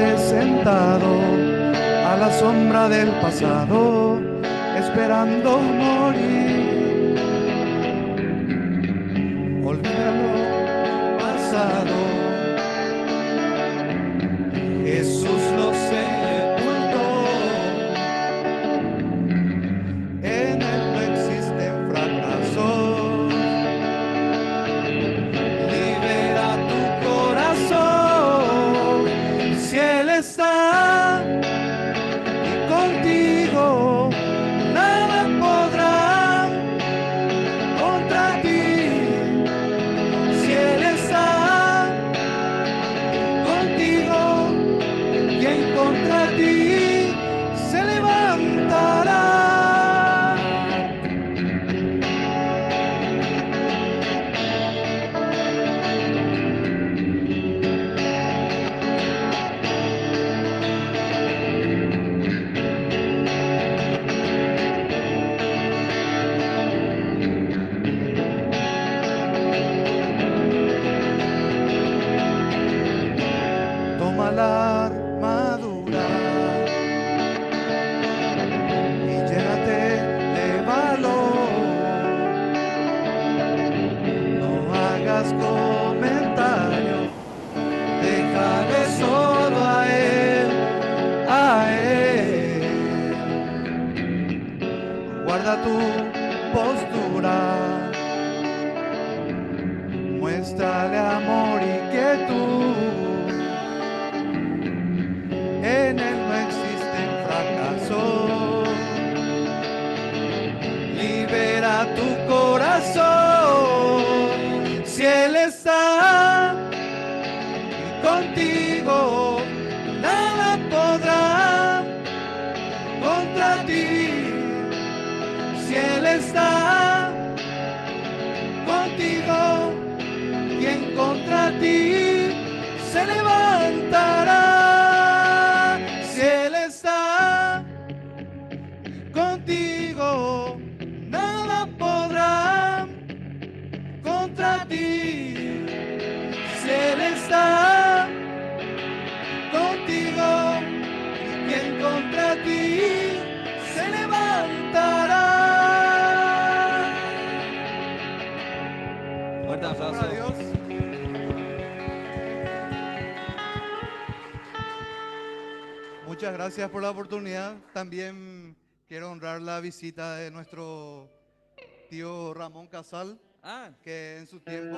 estés sentado a la sombra del pasado, esperando morir. Olvida lo pasado. Jesús lo sepultó. En él no existen fracasos. Libera tu corazón. Si él está contigo, nada podrá contra ti. Si él está contigo, ¿quién contra ti se levantará? Toma la armadura y llénate de valor. No hagas comentarios, déjale solo a él, a él. Guarda tu postura, muéstrale amor y quietud. En él no existen fracasos. Libera tu corazón. Si él está contigo, nada podrá contra ti. Si él está contigo, ¿quién contra ti se levantará? Contigo, nada podrá contra ti. Si él está contigo, ¿quién contra ti se levantará? Fuerte aplauso. Para Dios. Muchas gracias por la oportunidad. También quiero honrar la visita de nuestro tío Ramón Casal, que en su tiempo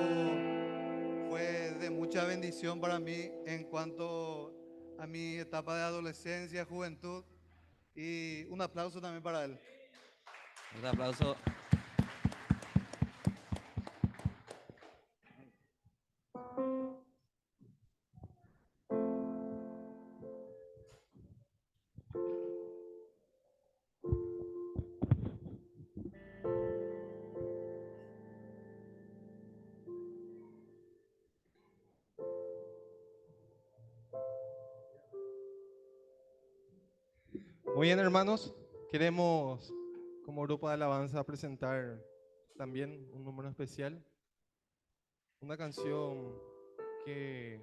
fue de mucha bendición para mí en cuanto a mi etapa de adolescencia, juventud, y un aplauso también para él. Un aplauso. Muy bien, hermanos, queremos como grupo de alabanza presentar también un número especial, una canción que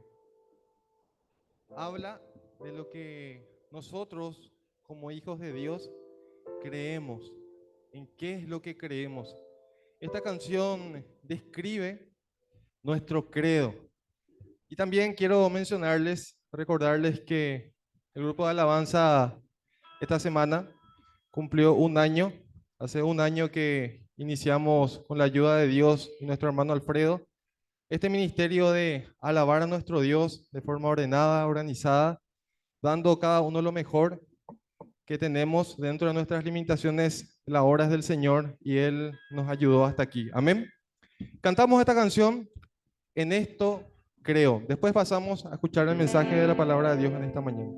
habla de lo que nosotros como hijos de Dios creemos, en qué es lo que creemos. Esta canción describe nuestro credo. Y también quiero mencionarles, recordarles que el grupo de alabanza esta semana cumplió un año. Hace un año que iniciamos con la ayuda de Dios y nuestro hermano Alfredo este ministerio de alabar a nuestro Dios de forma ordenada, organizada, dando cada uno lo mejor que tenemos dentro de nuestras limitaciones, las horas del Señor, y Él nos ayudó hasta aquí. Amén. Cantamos esta canción, En esto creo. Después pasamos a escuchar el mensaje de la palabra de Dios en esta mañana.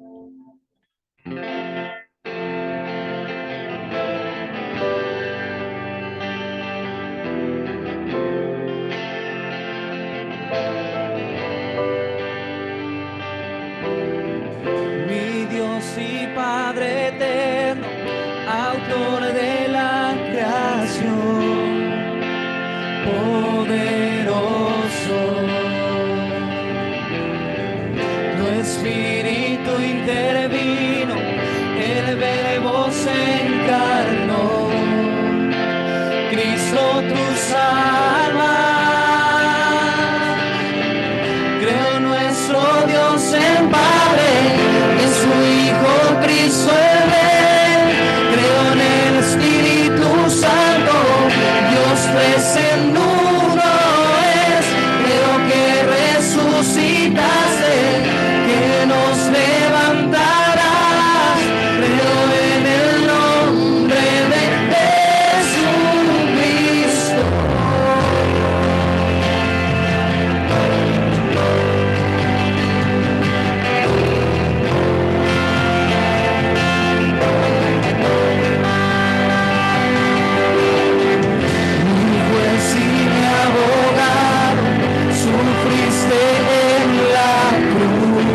Mi Dios y Padre eterno, autor de la creación, poderoso, tu espíritu tú salvas. Creo en nuestro Dios el Padre, en su Hijo Cristo el Rey. Creo en el Espíritu Santo, Dios tres en uno es. Creo que resucitaste, que nos levantarás. Creo en el nombre de Jesucristo. Mi juez y mi abogado, sufriste en la cruz,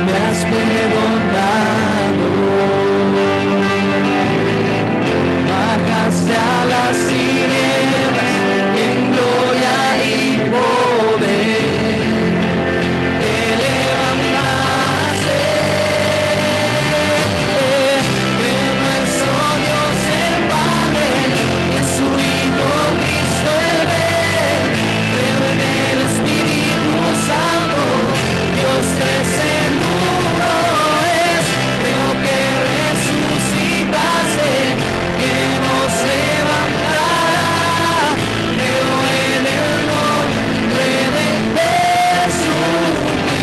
me has perdonado. Bajaste a las tinieblas en gloria y poder, te levantaste. En nuestro Dios el Padre, en su Hijo Cristo el Rey. Creo en el Espíritu Santo, Dios tres en uno es. Creo que resucitaste, que nos levantará. Creo en el nombre de Jesucristo.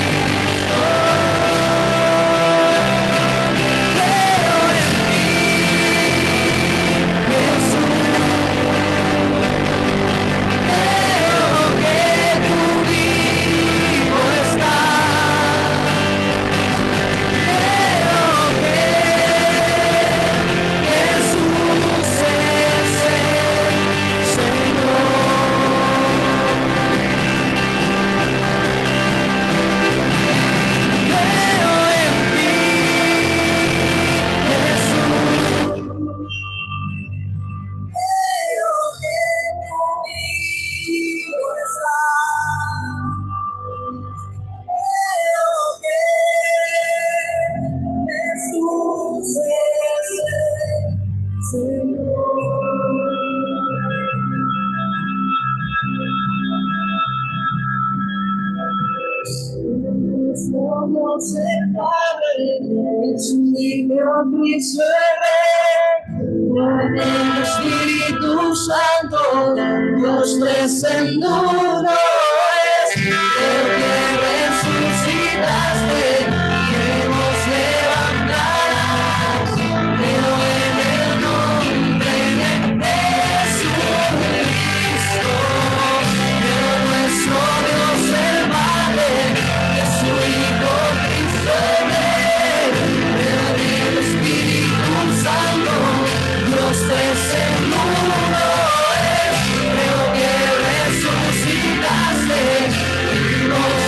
Creo en ti, Jesús. Creo que tú vivo estás. Creo que Jesús es el Señor. Creo en ti, Jesús. Creo que conmigo estás. Creo que Jesús es el Señor. Somos el Padre, en su Hijo Cristo el Rey. En el Espíritu Santo, Dios tres en uno es. Creo que resucitaste, que nos levantarás. Creo en el nombre de Jesucristo. Creo en nuestro Dios el Padre, en su Hijo Cristo el Rey. Creo en el Espíritu Santo, Dios tres en uno es. Creo que resucitaste, y nos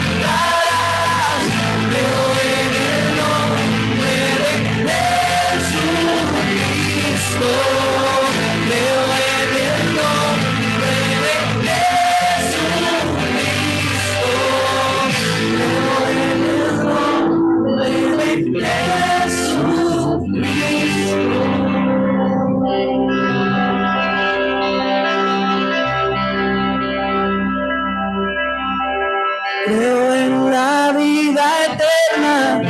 levantarás. Creo en el nombre de Jesucristo. Creo en el nombre de Jesucristo. Creo en el nombre de Creo en la vida eterna,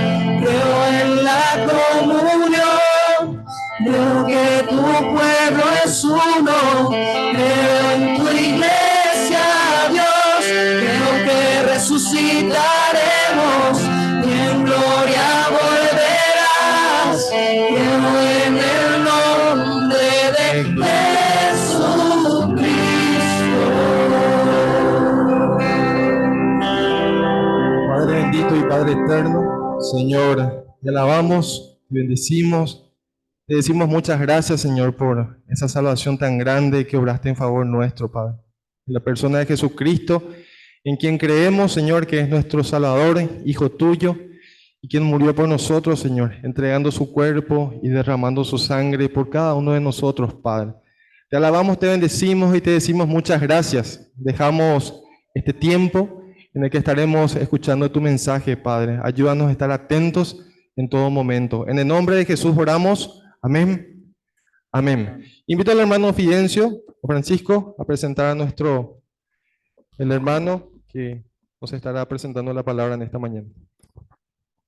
creo en la comunión, creo que tu pueblo es uno, creo en tu iglesia, Dios, creo que resucitaremos y en gloria volverás. Creo en el nombre de Jesucristo. Padre bendito y Padre eterno, Señor, te alabamos, te bendecimos, te decimos muchas gracias, Señor, por esa salvación tan grande que obraste en favor nuestro, Padre. En la persona de Jesucristo, en quien creemos, Señor, que es nuestro Salvador, Hijo tuyo, y quien murió por nosotros, Señor, entregando su cuerpo y derramando su sangre por cada uno de nosotros, Padre. Te alabamos, te bendecimos y te decimos muchas gracias. Dejamos este tiempo en el que estaremos escuchando tu mensaje, Padre. Ayúdanos a estar atentos en todo momento. En el nombre de Jesús oramos. Amén. Amén. Invito al hermano Fidencio o Francisco a presentar a el hermano que nos estará presentando la palabra en esta mañana.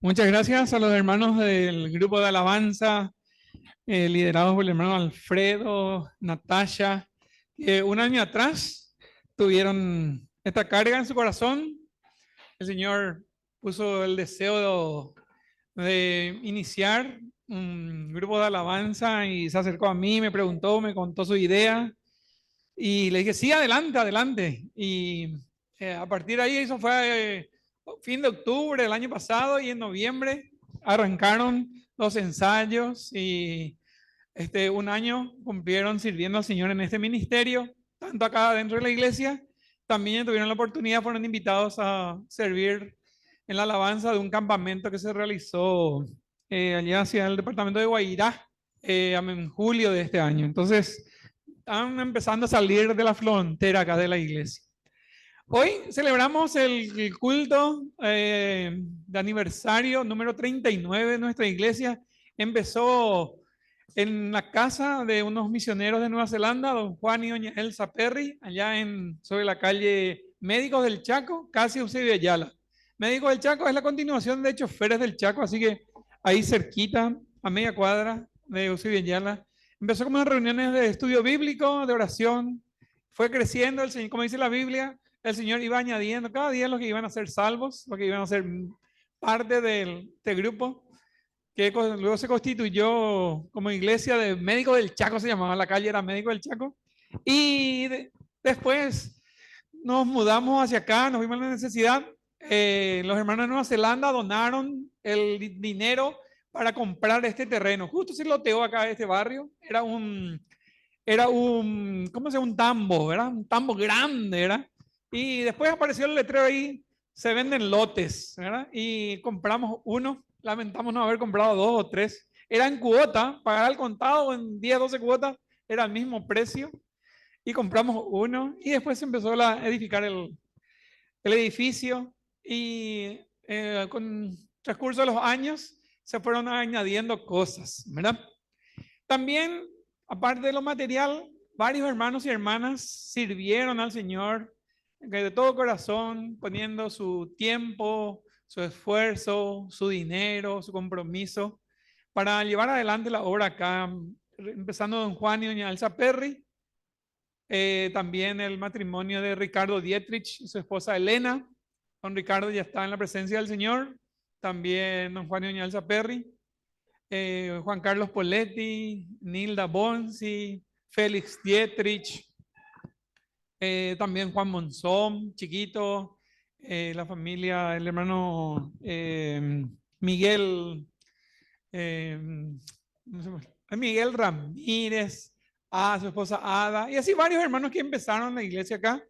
Muchas gracias a los hermanos del grupo de alabanza, liderados por el hermano Alfredo, Natasha, que un año atrás tuvieron esta carga en su corazón. El Señor puso el deseo de iniciar un grupo de alabanza y se acercó a mí, me preguntó, me contó su idea y le dije, sí, adelante, adelante. Y a partir de ahí, eso fue fin de octubre del año pasado, y en noviembre arrancaron los ensayos y un año cumplieron sirviendo al Señor en este ministerio, tanto acá dentro de la iglesia. También tuvieron la oportunidad, fueron invitados a servir en la alabanza de un campamento que se realizó allá hacia el departamento de Guairá en julio de este año. Entonces, están empezando a salir de la frontera acá de la iglesia. Hoy celebramos el culto de aniversario número 39 de nuestra iglesia. Empezó en la casa de unos misioneros de Nueva Zelanda, don Juan y doña Elsa Perry, allá sobre la calle Médicos del Chaco, casi Eusebio Ayala. Médicos del Chaco es la continuación de Choferes del Chaco, así que ahí cerquita, a media cuadra de Eusebio Ayala. Empezó como unas reuniones de estudio bíblico, de oración, fue creciendo, el Señor, como dice la Biblia, el Señor iba añadiendo cada día los que iban a ser salvos, los que iban a ser parte del grupo, que luego se constituyó como iglesia de Médicos del Chaco, se llamaba, la calle era Médicos del Chaco. Y después nos mudamos hacia acá, nos vimos la necesidad. Los hermanos de Nueva Zelanda donaron el dinero para comprar este terreno. Justo se loteó acá de este barrio. Era un ¿cómo se llama? Un tambo, ¿verdad? Un tambo grande, ¿verdad? Y después apareció el letrero ahí, se venden lotes, ¿verdad? Y compramos uno, lamentamos no haber comprado 2 o 3. Era en cuota, pagar al contado en 10, 12 cuotas, era el mismo precio. Y compramos uno y después se empezó a edificar el edificio y con el transcurso de los años se fueron añadiendo cosas, ¿verdad? También, aparte de lo material, varios hermanos y hermanas sirvieron al Señor de todo corazón, poniendo su tiempo, su esfuerzo, su dinero, su compromiso para llevar adelante la obra acá, empezando don Juan y doña Elsa Perry, también el matrimonio de Ricardo Dietrich y su esposa Elena. Don Ricardo ya está en la presencia del Señor, también don Juan y doña Elsa Perry, Juan Carlos Poletti, Nilda Bonsi, Félix Dietrich, también Juan Monzón, chiquito, la familia, el hermano Miguel Ramírez, a su esposa Ada, y así varios hermanos que empezaron la iglesia acá.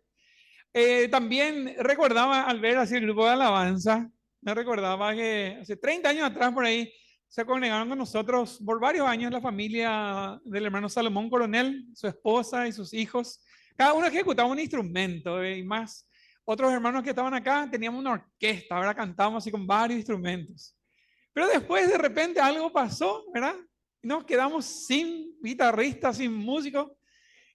También recordaba al ver así el grupo de alabanza, me recordaba que hace 30 años atrás por ahí se congregaron con nosotros por varios años la familia del hermano Salomón Coronel, su esposa y sus hijos. Cada uno ejecutaba un instrumento y más. Otros hermanos que estaban acá teníamos una orquesta, ahora cantábamos así con varios instrumentos. Pero después de repente algo pasó, ¿verdad? Y nos quedamos sin guitarrista, sin músico.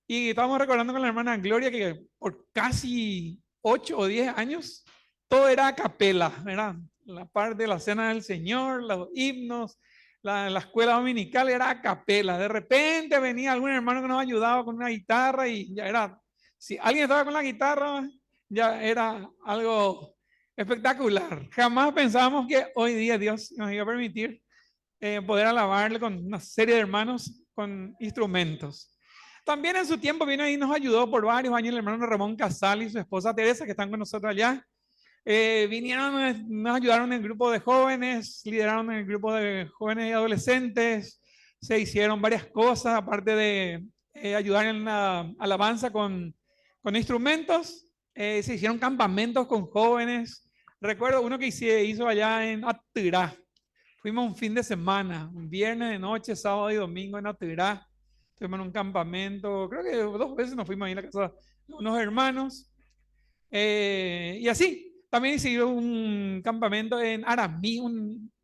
Y estábamos recordando con la hermana Gloria que por casi 8 o 10 años todo era a capela, ¿verdad? La parte de la cena del Señor, los himnos, la escuela dominical era a capela. De repente venía algún hermano que nos ayudaba con una guitarra y ya era, si alguien estaba con la guitarra, ya era algo espectacular. Jamás pensábamos que hoy día Dios nos iba a permitir poder alabarle con una serie de hermanos con instrumentos. También en su tiempo vino y nos ayudó por varios años el hermano Ramón Casal y su esposa Teresa, que están con nosotros allá. Vinieron, nos ayudaron en el grupo de jóvenes, lideraron en el grupo de jóvenes y adolescentes, se hicieron varias cosas, aparte de ayudar en la alabanza con instrumentos, se hicieron campamentos con jóvenes. Recuerdo uno que hizo allá en Atirá. Fuimos un fin de semana, un viernes de noche, sábado y domingo en Atirá. Fuimos en un campamento, creo que 2 veces nos fuimos ahí a la casa de unos hermanos. Y así. También hice un campamento en Aramí,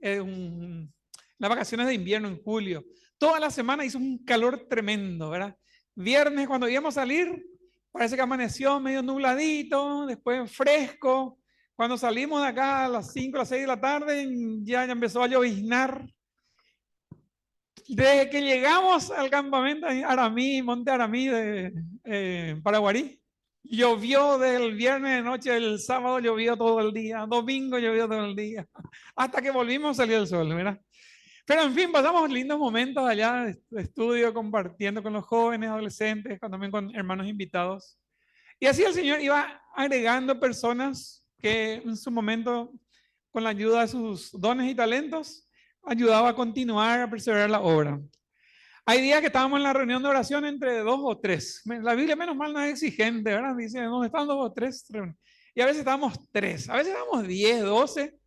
las vacaciones de invierno en julio, Toda la semana hizo un calor tremendo, ¿verdad? Viernes, cuando íbamos a salir, parece que amaneció medio nubladito, después fresco. Cuando salimos de acá a las 5, a las 6 de la tarde, ya empezó a lloviznar. Desde que llegamos al campamento en Aramí, Monte Aramí de Paraguarí, llovió del viernes de noche, el sábado llovió todo el día, domingo llovió todo el día, hasta que volvimos salió el sol, ¿verdad? Pero en fin, pasamos lindos momentos allá de estudio, compartiendo con los jóvenes, adolescentes, también con hermanos invitados. Y así el Señor iba agregando personas que en su momento, con la ayuda de sus dones y talentos, ayudaba a continuar, a perseverar la obra. Hay días que estábamos en la reunión de oración entre 2 o 3. La Biblia menos mal no es exigente, ¿verdad? Dice, no, están 2 o 3. Y a veces estábamos 3, a veces estábamos 10, 12.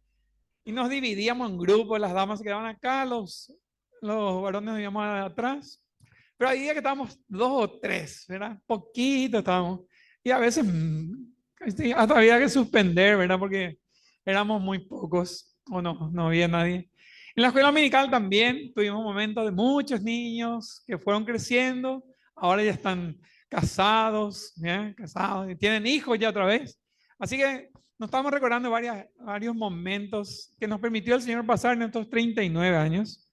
Y nos dividíamos en grupos, las damas se quedaban acá, los varones nos íbamos atrás. Pero hay días que estábamos 2 o 3, ¿verdad? Poquito estábamos. Y a veces hasta había que suspender, ¿verdad? Porque éramos muy pocos o no había nadie. En la escuela dominical también tuvimos momentos de muchos niños que fueron creciendo, ahora ya están casados, ¿ya? Casados y tienen hijos ya otra vez. Así que nos estamos recordando varios momentos que nos permitió el Señor pasar en estos 39 años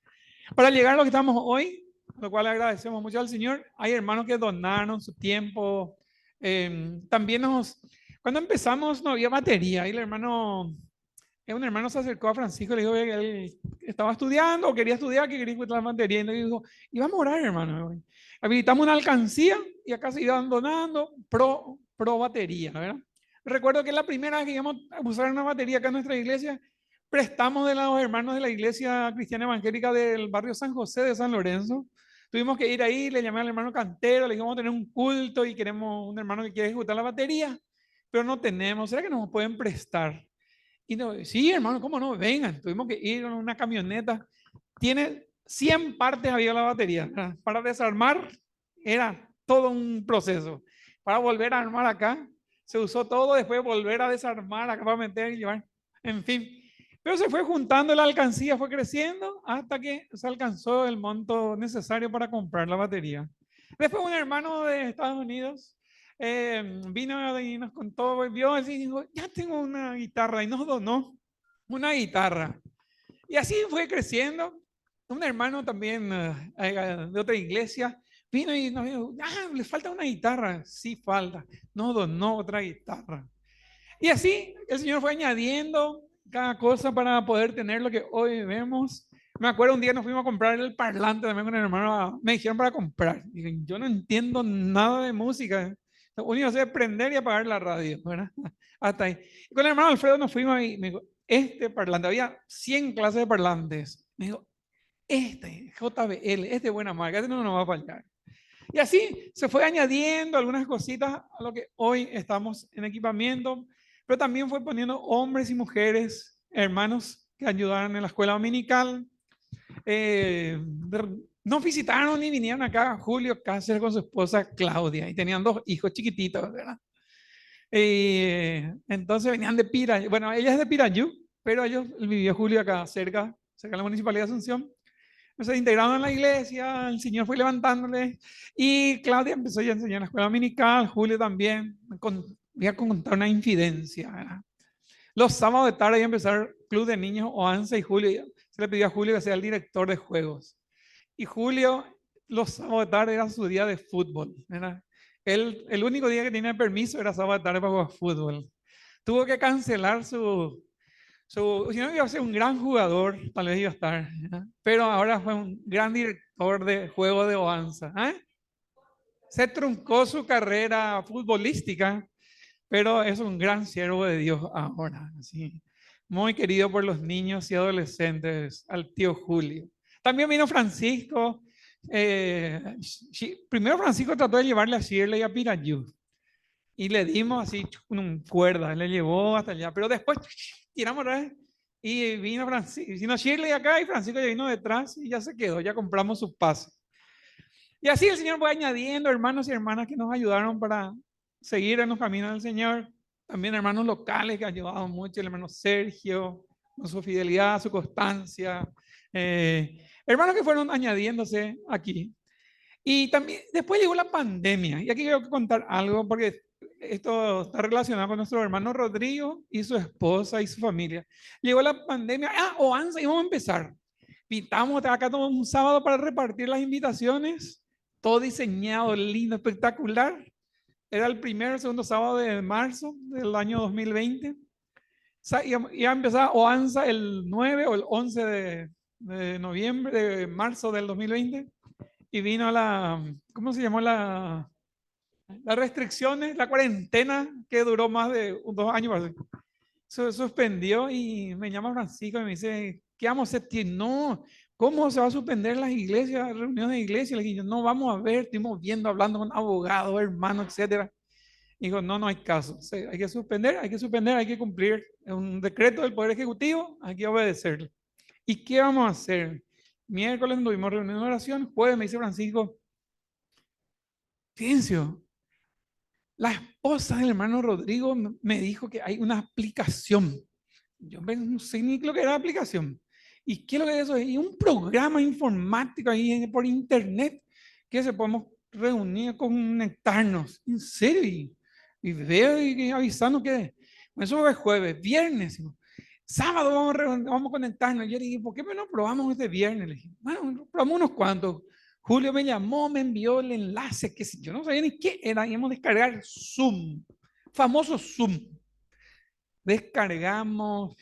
para llegar a lo que estamos hoy, lo cual agradecemos mucho al Señor. Hay hermanos que donaron su tiempo. También cuando empezamos no había batería y un hermano se acercó a Francisco y le dijo que él estaba estudiando o quería estudiar, que quería encontrar batería. Y le dijo, y vamos a orar, hermano. Habilitamos una alcancía y acá se iban donando pro batería, ¿verdad? Recuerdo que la primera vez que íbamos a usar una batería acá en nuestra iglesia, prestamos de los hermanos de la iglesia cristiana evangélica del barrio San José de San Lorenzo. Tuvimos que ir ahí, le llamé al hermano cantero, le dijimos vamos a tener un culto y queremos un hermano que quiere ejecutar la batería, pero no tenemos. ¿Será que nos pueden prestar? Y no, sí, hermano, ¿cómo no? Vengan. Tuvimos que ir en una camioneta. Tiene 100 partes había la batería. Para desarmar era todo un proceso. Para volver a armar acá, se usó todo, después volver a desarmar acá para meter y llevar. En fin. Pero se fue juntando la alcancía, fue creciendo hasta que se alcanzó el monto necesario para comprar la batería. Después un hermano de Estados Unidos vino y nos contó, vio y dijo, ya tengo una guitarra y nos donó una guitarra. Y así fue creciendo. Un hermano también de otra iglesia vino y nos dijo, le falta una guitarra. Sí, falta. Nos donó otra guitarra. Y así el Señor fue añadiendo cada cosa para poder tener lo que hoy vemos. Me acuerdo un día nos fuimos a comprar el parlante también con el hermano. Me dijeron para comprar. Y dije, yo no entiendo nada de música. Lo único que sé es prender y apagar la radio, ¿verdad? Hasta ahí. Y con el hermano Alfredo nos fuimos y me dijo, este parlante, había 100 clases de parlantes. Me dijo, JBL, este es buena marca, este no nos va a fallar. Y así se fue añadiendo algunas cositas a lo que hoy estamos en equipamiento, pero también fue poniendo hombres y mujeres, hermanos que ayudaron en la escuela dominical. Nos visitaron y vinieron acá Julio Cáceres con su esposa Claudia y tenían 2 hijos chiquititos, ¿verdad? Entonces venían de Pirayú, bueno, ella es de Pirayú, pero vivió Julio acá cerca de la Municipalidad de Asunción. Se integraron en la iglesia, el Señor fue levantándole y Claudia empezó ya a enseñar en la escuela dominical, Julio también. Voy a contar una infidencia, ¿verdad? Los sábados de tarde iba a empezar Club de Niños Oanza y Julio se le pidió a Julio que sea el director de juegos. Y Julio, los sábados de tarde era su día de fútbol, ¿verdad? El único día que tenía permiso era sábado de tarde para jugar fútbol. Tuvo que cancelar si no iba a ser un gran jugador, tal vez iba a estar, ¿verdad? Pero ahora fue un gran director de juego de Oanza. Se truncó su carrera futbolística, pero es un gran siervo de Dios ahora, así. Muy querido por los niños y adolescentes, al tío Julio. También vino Francisco. Primero Francisco trató de llevarle a Shirley a Pirayú. Y le dimos así con cuerda, le llevó hasta allá. Pero después tiramos otra vez y vino Shirley acá y Francisco ya vino detrás y ya se quedó, ya compramos su pase. Y así el Señor fue añadiendo hermanos y hermanas que nos ayudaron para seguir en los caminos del Señor. También hermanos locales que ayudaban mucho, el hermano Sergio, con su fidelidad, su constancia. Hermanos que fueron añadiéndose aquí. Y también después llegó la pandemia. Y aquí quiero contar algo porque esto está relacionado con nuestro hermano Rodrigo y su esposa y su familia. Llegó la pandemia. Oanza, y vamos a empezar. Pintamos acá todo un sábado para repartir las invitaciones. Todo diseñado, lindo, espectacular. Era el primer o segundo sábado de marzo del año 2020. Iba a empezar Oanza el 9 o el 11 de noviembre, de marzo del 2020. Y vino ¿cómo se llamó las restricciones, la cuarentena que duró más de 2 años? Se suspendió y me llama Francisco y me dice, ¿qué vamos a hacer? No, ¿cómo se va a suspender las iglesias, reuniones de iglesias? Le dije, no, vamos a ver, estuvimos viendo, hablando con abogados, hermanos, etcétera. Y dijo, no hay caso, hay que suspender, hay que cumplir un decreto del Poder Ejecutivo, hay que obedecerlo. ¿Y qué vamos a hacer? Miércoles tuvimos reunión de oración, jueves me dice Francisco, Ciencio, la esposa del hermano Rodrigo me dijo que hay una aplicación. Yo no sé ni lo que era la aplicación. ¿Y qué es lo que es eso? Y un programa informático ahí por internet que se podemos reunir, conectarnos. ¿En serio? Y veo y avisando que eso es jueves, viernes. Sábado vamos a conectarnos. Yo le dije, ¿por qué no probamos este viernes? Le dije, bueno, probamos unos cuantos. Julio me llamó, me envió el enlace, que yo no sabía ni qué era. Íbamos a descargar Zoom, famoso Zoom. Descargamos,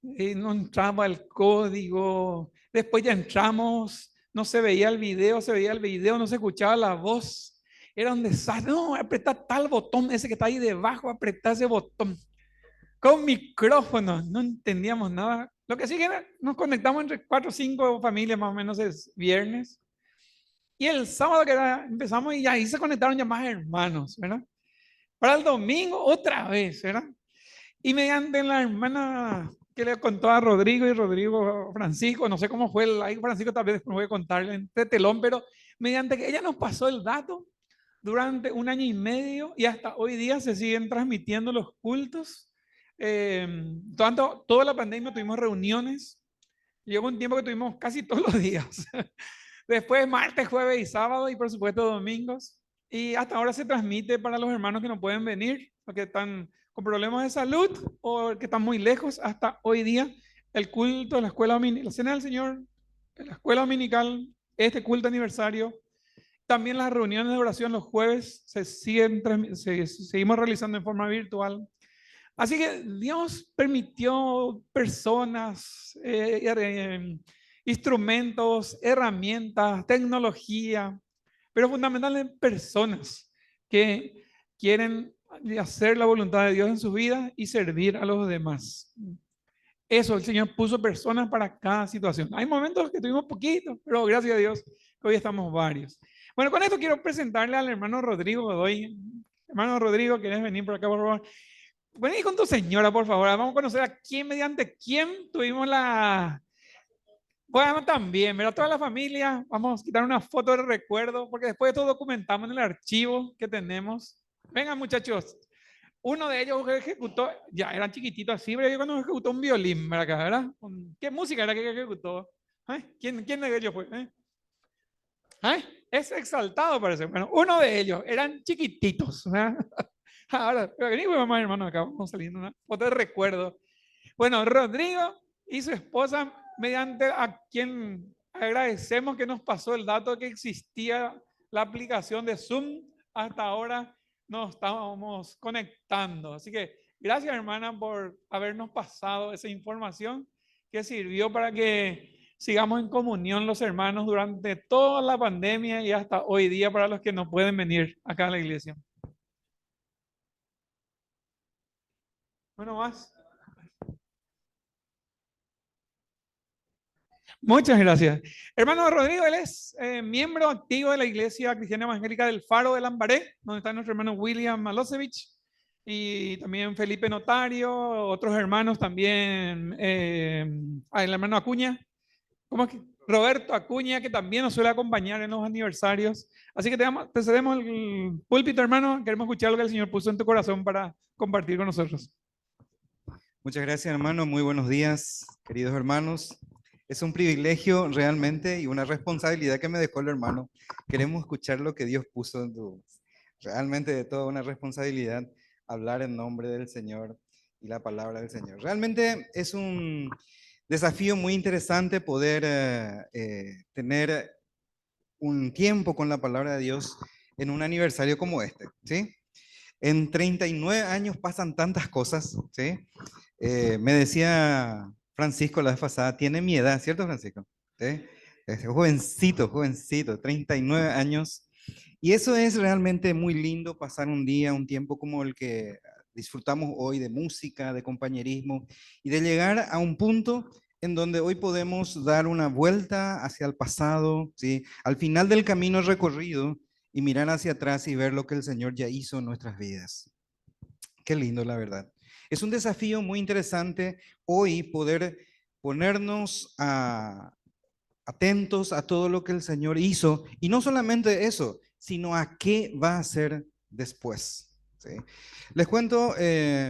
no entraba el código. Después ya entramos, no se veía el video, no se escuchaba la voz. Era un desastre. No, apretar tal botón, ese que está ahí debajo, apretar ese botón. Con micrófono, no entendíamos nada. Lo que sí que nos conectamos entre 4 o 5 familias, más o menos es viernes. Y el sábado empezamos y ahí se conectaron ya más hermanos, ¿verdad? Para el domingo otra vez, ¿verdad? Y mediante la hermana que le contó a Rodrigo y Rodrigo Francisco, no sé cómo fue, ahí Francisco tal vez después voy a contarle entre telón, pero mediante que ella nos pasó el dato, durante 1 año y medio y hasta hoy día se siguen transmitiendo los cultos. Toda la pandemia tuvimos reuniones. Llegó un tiempo que tuvimos casi todos los días. Después martes, jueves y sábado y por supuesto domingos. Y hasta ahora se transmite para los hermanos que no pueden venir, o que están con problemas de salud o que están muy lejos. Hasta hoy día el culto, la escuela dominical, la cena del Señor, la escuela dominical, este culto aniversario. También las reuniones de oración los jueves seguimos realizando en forma virtual. Así que Dios permitió personas, instrumentos, herramientas, tecnología, pero fundamentalmente personas que quieren hacer la voluntad de Dios en su vida y servir a los demás. Eso, el Señor puso personas para cada situación. Hay momentos que tuvimos poquitos, pero gracias a Dios que hoy estamos varios. Bueno, con esto quiero presentarle al hermano Rodrigo Godoy. Hermano Rodrigo, ¿quieres venir por acá, por favor? Vení con tu señora, por favor. Vamos a conocer a quién, mediante quién tuvimos Bueno, también, ¿verdad? Toda la familia. Vamos a quitar una foto de recuerdo, porque después de todo documentamos en el archivo que tenemos. Vengan, muchachos. Uno de ellos ejecutó, ya eran chiquititos así, pero yo cuando ejecutó un violín, ¿verdad? ¿Qué música era que ejecutó? ¿Quién de ellos fue? Es exaltado, parece. Bueno, uno de ellos, eran chiquititos. Ahora, vení, mamá, hermano, acá vamos saliendo una foto de recuerdo. Bueno, Rodrigo y su esposa, mediante a quien agradecemos que nos pasó el dato que existía la aplicación de Zoom, hasta ahora nos estábamos conectando. Así que gracias, hermana, por habernos pasado esa información que sirvió para que sigamos en comunión los hermanos durante toda la pandemia y hasta hoy día para los que no pueden venir acá a la iglesia. Bueno, más. Muchas gracias. Hermano Rodrigo, él es miembro activo de la Iglesia Cristiana Evangélica del Faro de Lambaré, donde está nuestro hermano William Malosevich y también Felipe Notario, otros hermanos también, el hermano Acuña, ¿cómo es que? Roberto Acuña, que también nos suele acompañar en los aniversarios. Así que te cedemos el púlpito, hermano. Queremos escuchar lo que el Señor puso en tu corazón para compartir con nosotros. Muchas gracias, hermano. Muy buenos días, queridos hermanos. Es un privilegio realmente y una responsabilidad que me dejó el hermano. Queremos escuchar lo que Dios puso en tu... Realmente de toda una responsabilidad hablar en nombre del Señor y la palabra del Señor. Realmente es un desafío muy interesante poder tener un tiempo con la palabra de Dios en un aniversario como este, ¿sí? En 39 años pasan tantas cosas, ¿sí? Me decía Francisco la vez pasada, tiene mi edad, ¿cierto, Francisco? ¿Sí? Es jovencito, jovencito, 39 años. Y eso es realmente muy lindo, pasar un día, un tiempo como el que disfrutamos hoy de música, de compañerismo, y de llegar a un punto en donde hoy podemos dar una vuelta hacia el pasado, ¿sí? Al final del camino recorrido, y mirar hacia atrás y ver lo que el Señor ya hizo en nuestras vidas. Qué lindo, la verdad. Es un desafío muy interesante hoy poder ponernos atentos a todo lo que el Señor hizo, y no solamente eso, sino a qué va a hacer después. ¿Sí? Les cuento,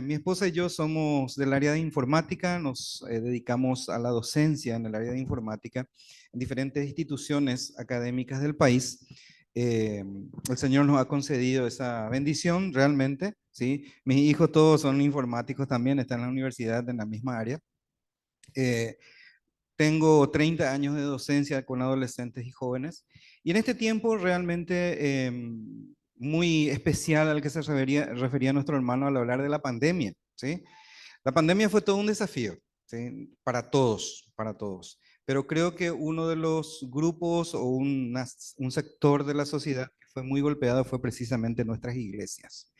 mi esposa y yo somos del área de informática, nos dedicamos a la docencia en el área de informática en diferentes instituciones académicas del país. El Señor nos ha concedido esa bendición realmente, ¿sí? Mis hijos todos son informáticos también, están en la universidad en la misma área. Tengo 30 años de docencia con adolescentes y jóvenes, y en este tiempo realmente muy especial al que se refería nuestro hermano al hablar de la pandemia, ¿sí? La pandemia fue todo un desafío, ¿sí? Para todos, para todos. Pero creo que uno de los grupos o un sector de la sociedad que fue muy golpeado fue precisamente nuestras iglesias.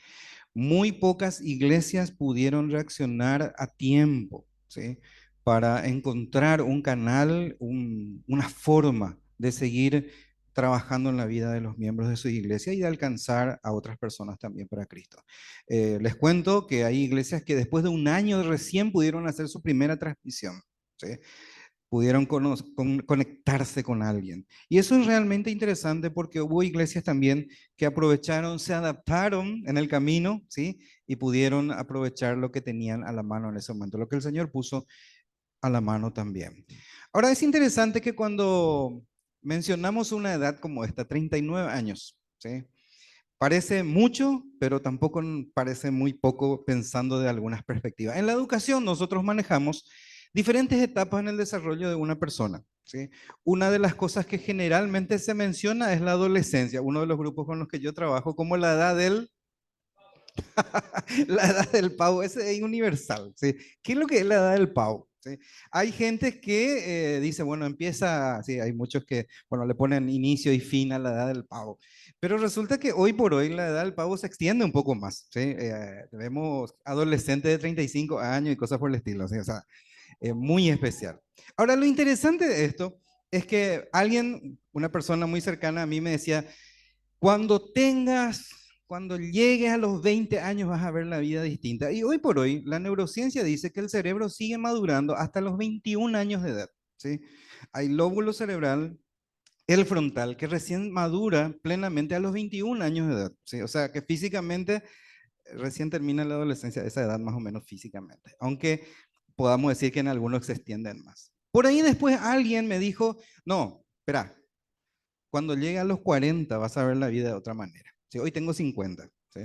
Muy pocas iglesias pudieron reaccionar a tiempo, ¿sí? Para encontrar un canal, una forma de seguir trabajando en la vida de los miembros de su iglesia y de alcanzar a otras personas también para Cristo. Les cuento que hay iglesias que después de un año recién pudieron hacer su primera transmisión, ¿sí? Pudieron conectarse con alguien. Y eso es realmente interesante porque hubo iglesias también que aprovecharon, se adaptaron en el camino, ¿sí? Y pudieron aprovechar lo que tenían a la mano en ese momento, lo que el Señor puso a la mano también. Ahora es interesante que cuando mencionamos una edad como esta, 39 años, ¿sí? Parece mucho, pero tampoco parece muy poco pensando de algunas perspectivas. En la educación nosotros manejamos diferentes etapas en el desarrollo de una persona, ¿sí? Una de las cosas que generalmente se menciona es la adolescencia, uno de los grupos con los que yo trabajo, como la edad del la edad del pavo, ese es universal, ¿sí? ¿Qué es lo que es la edad del pavo? ¿Sí? Hay gente que dice, bueno, empieza, sí, hay muchos que, bueno, le ponen inicio y fin a la edad del pavo, pero resulta que hoy por hoy la edad del pavo se extiende un poco más, ¿sí? Vemos adolescentes de 35 años y cosas por el estilo, ¿sí? O sea, muy especial. Ahora, lo interesante de esto es que alguien, una persona muy cercana a mí me decía, cuando llegues a los 20 años vas a ver la vida distinta. Y hoy por hoy, la neurociencia dice que el cerebro sigue madurando hasta los 21 años de edad, ¿sí? Hay lóbulo cerebral, el frontal, que recién madura plenamente a los 21 años de edad, ¿sí? O sea, que físicamente recién termina la adolescencia, esa edad más o menos físicamente, aunque podamos decir que en algunos se extienden más. Por ahí después alguien me dijo, no, espera, cuando llegue a los 40 vas a ver la vida de otra manera. ¿Sí? Hoy tengo 50, ¿sí?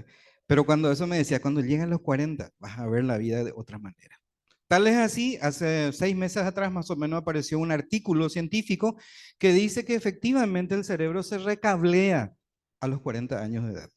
Pero cuando eso me decía, cuando llegue a los 40 vas a ver la vida de otra manera. Tal es así, hace 6 meses atrás más o menos apareció un artículo científico que dice que efectivamente el cerebro se recablea a los 40 años de edad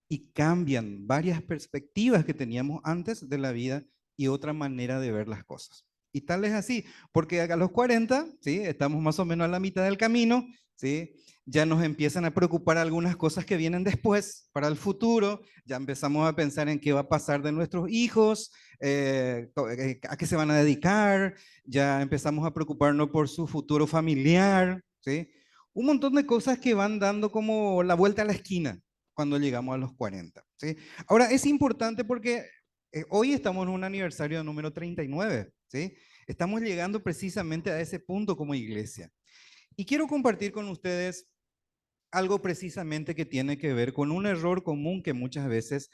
y cambian varias perspectivas que teníamos antes de la vida y otra manera de ver las cosas. Y tal es así, porque a los 40, ¿sí? Estamos más o menos a la mitad del camino, ¿sí? Ya nos empiezan a preocupar algunas cosas que vienen después, para el futuro, ya empezamos a pensar en qué va a pasar de nuestros hijos, a qué se van a dedicar, ya empezamos a preocuparnos por su futuro familiar, ¿sí? Un montón de cosas que van dando como la vuelta a la esquina cuando llegamos a los 40, ¿sí? Ahora, es importante porque hoy estamos en un aniversario número 39, ¿sí? Estamos llegando precisamente a ese punto como iglesia. Y quiero compartir con ustedes algo precisamente que tiene que ver con un error común que muchas veces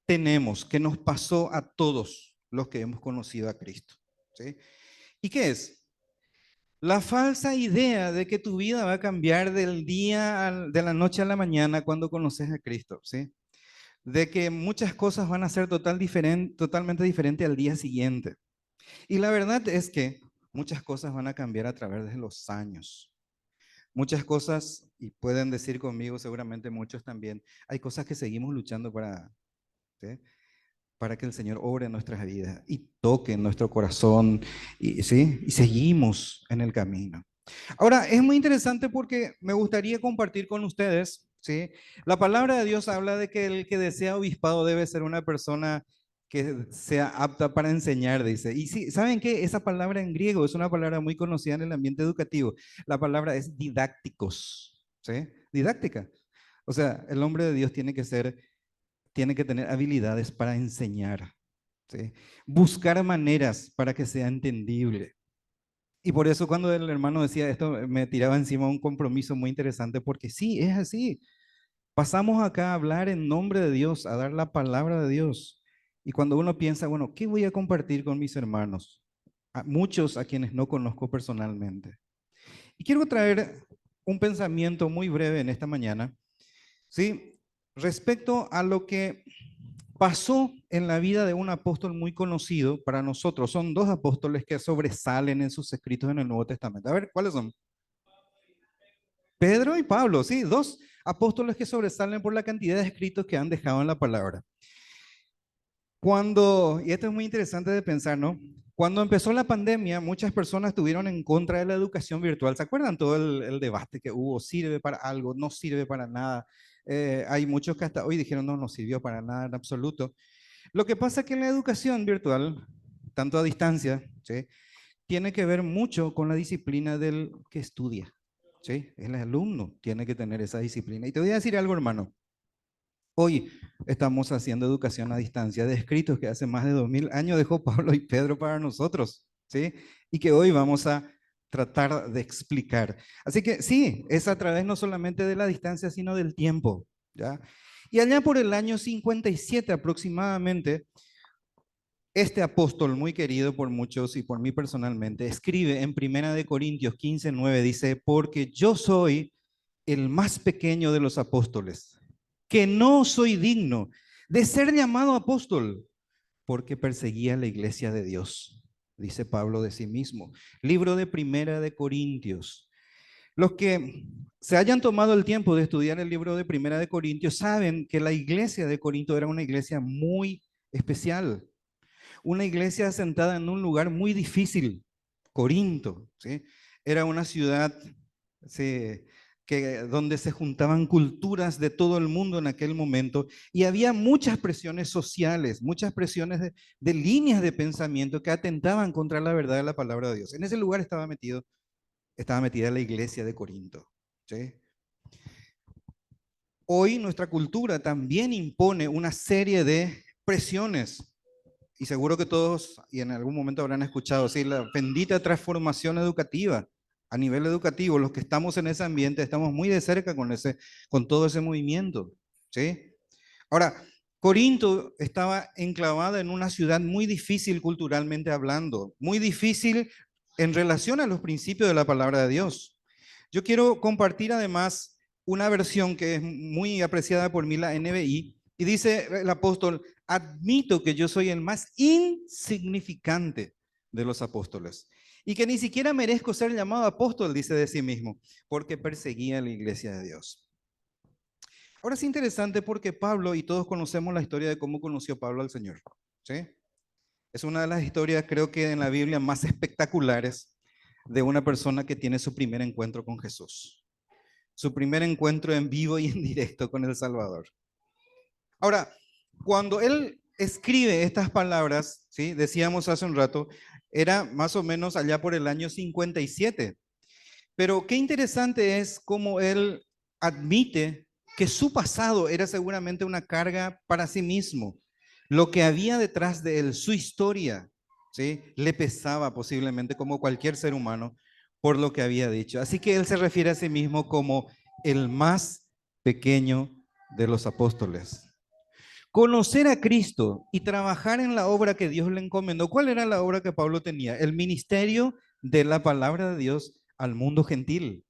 tenemos, que nos pasó a todos los que hemos conocido a Cristo. ¿Sí? ¿Y qué es? La falsa idea de que tu vida va a cambiar de la noche a la mañana cuando conoces a Cristo, ¿sí? De que muchas cosas van a ser totalmente diferentes al día siguiente. Y la verdad es que muchas cosas van a cambiar a través de los años. Muchas cosas, y pueden decir conmigo seguramente muchos también, hay cosas que seguimos luchando ¿sí? Para que el Señor obre en nuestras vidas y toque en nuestro corazón, ¿sí? Y seguimos en el camino. Ahora, es muy interesante porque me gustaría compartir con ustedes, ¿sí? La palabra de Dios habla de que el que desea obispado debe ser una persona que sea apta para enseñar, dice. Y sí, ¿saben qué? Esa palabra en griego es una palabra muy conocida en el ambiente educativo. La palabra es didácticos, ¿sí? Didáctica. O sea, el hombre de Dios tiene que tener habilidades para enseñar, ¿sí? Buscar maneras para que sea entendible. Y por eso cuando el hermano decía esto, me tiraba encima un compromiso muy interesante, porque sí, es así. Pasamos acá a hablar en nombre de Dios, a dar la palabra de Dios. Y cuando uno piensa, bueno, ¿qué voy a compartir con mis hermanos? A muchos a quienes no conozco personalmente. Y quiero traer un pensamiento muy breve en esta mañana, ¿sí? Respecto a lo que pasó en la vida de un apóstol muy conocido para nosotros. Son dos apóstoles que sobresalen en sus escritos en el Nuevo Testamento. A ver, ¿cuáles son? Pedro y Pablo, sí, dos apóstoles que sobresalen por la cantidad de escritos que han dejado en la palabra. Y esto es muy interesante de pensar, ¿no? Cuando empezó la pandemia, muchas personas estuvieron en contra de la educación virtual. ¿Se acuerdan todo el debate que hubo? ¿Sirve para algo? ¿No sirve para nada? Hay muchos que hasta hoy dijeron, no, no sirvió para nada en absoluto. Lo que pasa es que la educación virtual, tanto a distancia, ¿sí? Tiene que ver mucho con la disciplina del que estudia, ¿sí? El alumno tiene que tener esa disciplina. Y te voy a decir algo, hermano. Hoy estamos haciendo educación a distancia de escritos que hace más de 2000 años dejó Pablo y Pedro para nosotros, ¿sí? Y que hoy vamos a tratar de explicar. Así que sí, es a través no solamente de la distancia, sino del tiempo, ¿ya? Y allá por el año 57 aproximadamente, este apóstol muy querido por muchos y por mí personalmente, escribe en 1 Corintios 15:9, dice, porque yo soy el más pequeño de los apóstoles, que no soy digno de ser llamado apóstol, porque perseguía la iglesia de Dios, dice Pablo de sí mismo. Libro de 1 Corintios. Los que se hayan tomado el tiempo de estudiar el libro de 1 Corintios saben que la iglesia de Corinto era una iglesia muy especial, una iglesia asentada en un lugar muy difícil, Corinto, ¿sí? Era una ciudad, ¿sí?, donde se juntaban culturas de todo el mundo en aquel momento y había muchas presiones sociales, muchas presiones de líneas de pensamiento que atentaban contra la verdad de la palabra de Dios. En ese lugar estaba metida la iglesia de Corinto, ¿sí? Hoy nuestra cultura también impone una serie de presiones. Y seguro que todos, y en algún momento habrán escuchado, ¿sí?, la bendita transformación educativa. A nivel educativo, los que estamos en ese ambiente, estamos muy de cerca con todo ese movimiento, ¿sí? Ahora, Corinto estaba enclavada en una ciudad muy difícil culturalmente hablando, muy difícil en relación a los principios de la palabra de Dios. Yo quiero compartir además una versión que es muy apreciada por mí, la NBI, y dice el apóstol, admito que yo soy el más insignificante de los apóstoles y que ni siquiera merezco ser llamado apóstol, dice de sí mismo, porque perseguía a la iglesia de Dios. Ahora es interesante porque Pablo, y todos conocemos la historia de cómo conoció Pablo al Señor, ¿sí? Es una de las historias, creo que en la Biblia, más espectaculares de una persona que tiene su primer encuentro con Jesús, su primer encuentro en vivo y en directo con el Salvador. Ahora, cuando él escribe estas palabras, ¿sí?, decíamos hace un rato, era más o menos allá por el año 57. Pero qué interesante es cómo él admite que su pasado era seguramente una carga para sí mismo. Lo que había detrás de él, su historia, ¿sí?, le pesaba posiblemente como cualquier ser humano por lo que había dicho. Así que él se refiere a sí mismo como el más pequeño de los apóstoles. Conocer a Cristo y trabajar en la obra que Dios le encomendó. ¿Cuál era la obra que Pablo tenía? El ministerio de la palabra de Dios al mundo gentil.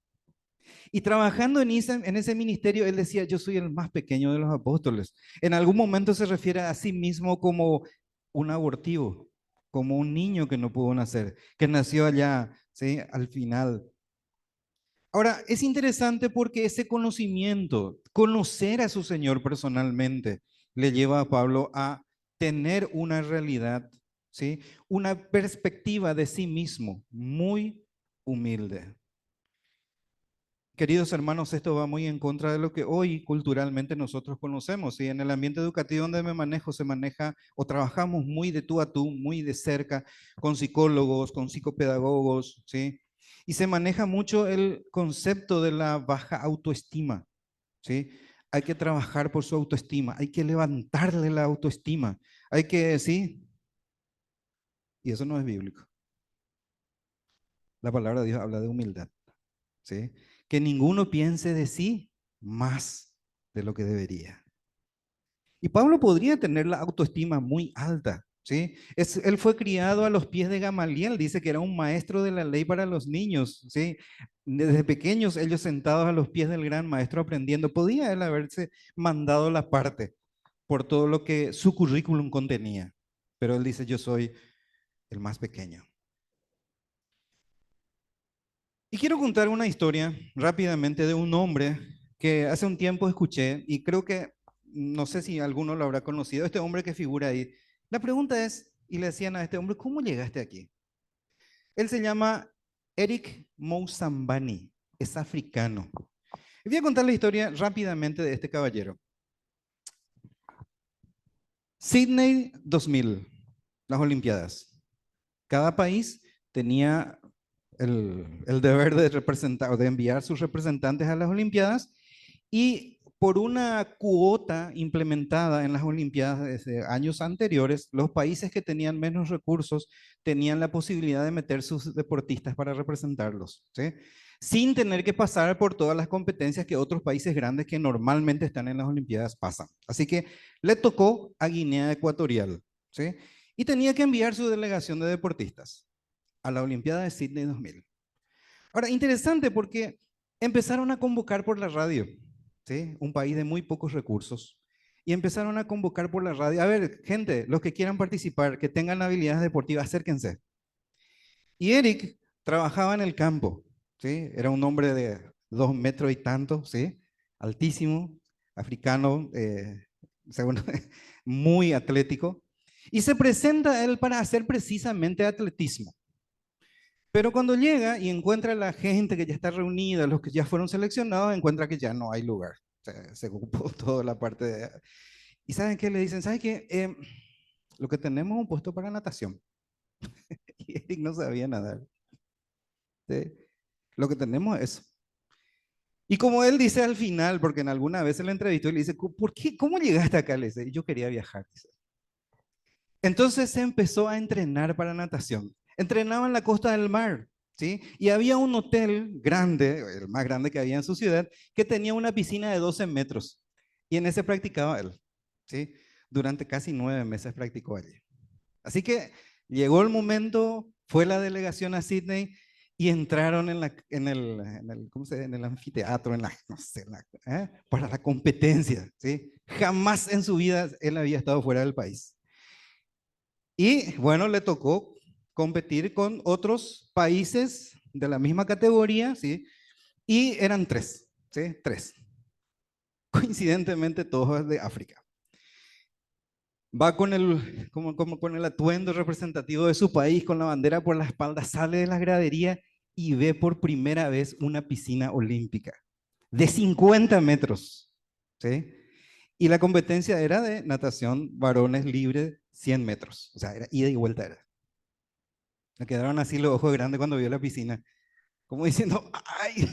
Y trabajando en ese ministerio, él decía, yo soy el más pequeño de los apóstoles. En algún momento se refiere a sí mismo como un abortivo, como un niño que no pudo nacer, que nació allá, ¿sí? Al final. Ahora, es interesante porque ese conocimiento, conocer a su Señor personalmente, le lleva a Pablo a tener una realidad, ¿sí? Una perspectiva de sí mismo muy humilde. Queridos hermanos, esto va muy en contra de lo que hoy culturalmente nosotros conocemos. ¿Sí? En el ambiente educativo donde me manejo, se maneja o trabajamos muy de tú a tú, muy de cerca, con psicólogos, con psicopedagogos, ¿sí? Y se maneja mucho el concepto de la baja autoestima, ¿sí? Hay que trabajar por su autoestima, hay que levantarle la autoestima, hay que, ¿sí? Y eso no es bíblico. La palabra de Dios habla de humildad, ¿sí? Que ninguno piense de sí más de lo que debería. Y Pablo podría tener la autoestima muy alta, ¿sí? Él fue criado a los pies de Gamaliel, dice que era un maestro de la ley para los niños, ¿sí? Desde pequeños ellos sentados a los pies del gran maestro aprendiendo. Podía él haberse mandado la parte por todo lo que su currículum contenía, pero él dice, yo soy el más pequeño. Y quiero contar una historia rápidamente de un hombre que hace un tiempo escuché y creo que, no sé si alguno lo habrá conocido, este hombre que figura ahí. La pregunta es, y le decían a este hombre, ¿cómo llegaste aquí? Él se llama Eric Moussambani, es africano. Y voy a contar la historia rápidamente de este caballero. Sydney 2000, las Olimpiadas. Cada país tenía el deber de representar, de enviar sus representantes a las Olimpiadas y por una cuota implementada en las Olimpiadas desde años anteriores, los países que tenían menos recursos tenían la posibilidad de meter sus deportistas para representarlos, ¿sí? Sin tener que pasar por todas las competencias que otros países grandes que normalmente están en las Olimpiadas pasan. Así que le tocó a Guinea Ecuatorial, ¿sí? Y tenía que enviar su delegación de deportistas a la Olimpiada de Sydney 2000. Ahora, interesante porque empezaron a convocar por la radio, ¿sí? Un país de muy pocos recursos, y empezaron a convocar por la radio. A ver, gente, los que quieran participar, que tengan habilidades deportivas, acérquense. Y Eric trabajaba en el campo, ¿sí? Era un hombre de 2 metros y tanto, ¿sí? Altísimo, africano, según, muy atlético. Y se presenta él para hacer precisamente atletismo. Pero cuando llega y encuentra a la gente que ya está reunida, los que ya fueron seleccionados, encuentra que ya no hay lugar. O sea, se ocupó toda la parte de... ¿Y saben qué le dicen? ¿Saben qué? Lo que tenemos es un puesto para natación. Y Eric no sabía nadar. ¿Sí? Lo que tenemos es eso. Y como él dice al final, porque en alguna vez se le entrevistó y le dice, ¿por qué? ¿Cómo llegaste acá? Le dice, yo quería viajar. Dice. Entonces se empezó a entrenar para natación. Entrenaba en la costa del mar, ¿sí? Y había un hotel grande, el más grande que había en su ciudad, que tenía una piscina de 12 metros. Y en ese practicaba él, ¿sí? Durante casi 9 meses practicó allí. Así que llegó el momento, fue la delegación a Sydney y entraron en el anfiteatro, no sé, para la competencia, ¿sí? Jamás en su vida él había estado fuera del país. Y bueno, le tocó competir con otros países de la misma categoría, ¿sí? Y eran 3, ¿sí? 3. Coincidentemente todos de África. Va con el atuendo representativo de su país, con la bandera por la espalda, sale de la gradería y ve por primera vez una piscina olímpica de 50 metros, ¿sí? Y la competencia era de natación varones libre 100 metros. O sea, era ida y vuelta. Era. Le quedaron así los ojos grandes cuando vio la piscina. Como diciendo, ¡ay!